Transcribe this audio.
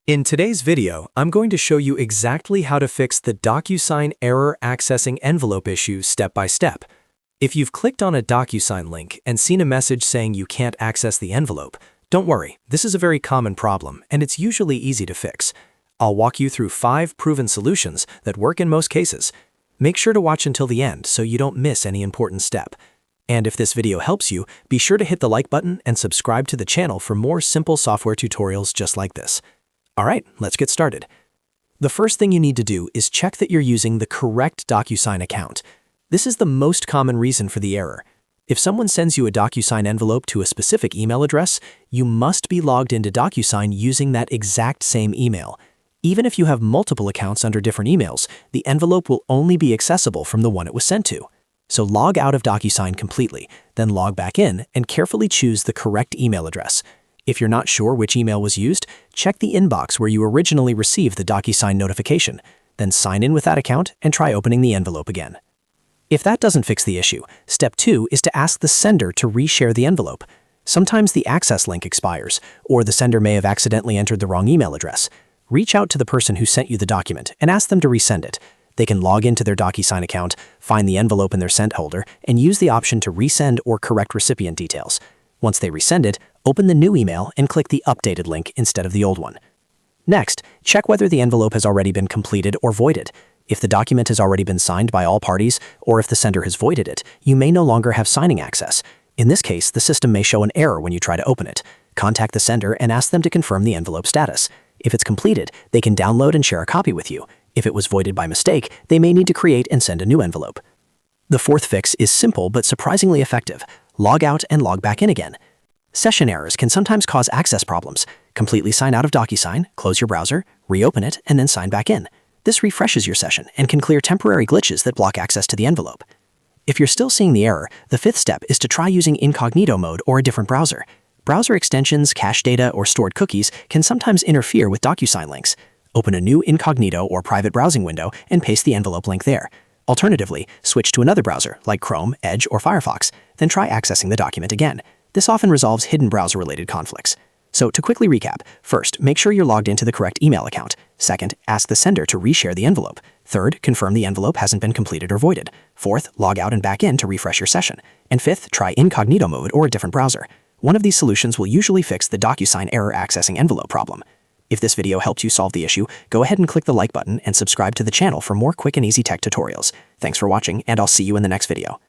In today's video, I'm going to show you exactly how to fix the DocuSign error accessing envelope issue step by step. If you've clicked on a DocuSign link and seen a message saying you can't access the envelope, don't worry, this is a very common problem and it's usually easy to fix. I'll walk you through 5 proven solutions that work in most cases. Make sure to watch until the end so you don't miss any important step. And if this video helps you, be sure to hit the like button and subscribe to the channel for more simple software tutorials just like this. Alright, let's get started. The first thing you need to do is check that you're using the correct DocuSign account. This is the most common reason for the error. If someone sends you a DocuSign envelope to a specific email address, you must be logged into DocuSign using that exact same email. Even if you have multiple accounts under different emails, the envelope will only be accessible from the one it was sent to. So log out of DocuSign completely, then log back in and carefully choose the correct email address. If you're not sure which email was used, check the inbox where you originally received the DocuSign notification, then sign in with that account and try opening the envelope again. If that doesn't fix the issue, step 2 is to ask the sender to reshare the envelope. Sometimes the access link expires, or the sender may have accidentally entered the wrong email address. Reach out to the person who sent you the document and ask them to resend it. They can log into their DocuSign account, find the envelope in their sent folder, and use the option to resend or correct recipient details. Once they resend it, open the new email and click the updated link instead of the old one. Next, check whether the envelope has already been completed or voided. If the document has already been signed by all parties, or if the sender has voided it, you may no longer have signing access. In this case, the system may show an error when you try to open it. Contact the sender and ask them to confirm the envelope status. If it's completed, they can download and share a copy with you. If it was voided by mistake, they may need to create and send a new envelope. The fourth fix is simple but surprisingly effective. Log out and log back in again. Session errors can sometimes cause access problems. Completely sign out of DocuSign, close your browser, reopen it, and then sign back in. This refreshes your session and can clear temporary glitches that block access to the envelope. If you're still seeing the error, the fifth step is to try using incognito mode or a different browser. Browser extensions, cache data, or stored cookies can sometimes interfere with DocuSign links. Open a new incognito or private browsing window and paste the envelope link there. Alternatively, switch to another browser like Chrome, Edge, or Firefox, then try accessing the document again. This often resolves hidden browser-related conflicts. So to quickly recap, first, make sure you're logged into the correct email account. Second, ask the sender to reshare the envelope. Third, confirm the envelope hasn't been completed or voided. Fourth, log out and back in to refresh your session. And fifth, try incognito mode or a different browser. One of these solutions will usually fix the DocuSign error accessing envelope problem. If this video helped you solve the issue, go ahead and click the like button and subscribe to the channel for more quick and easy tech tutorials. Thanks for watching, and I'll see you in the next video.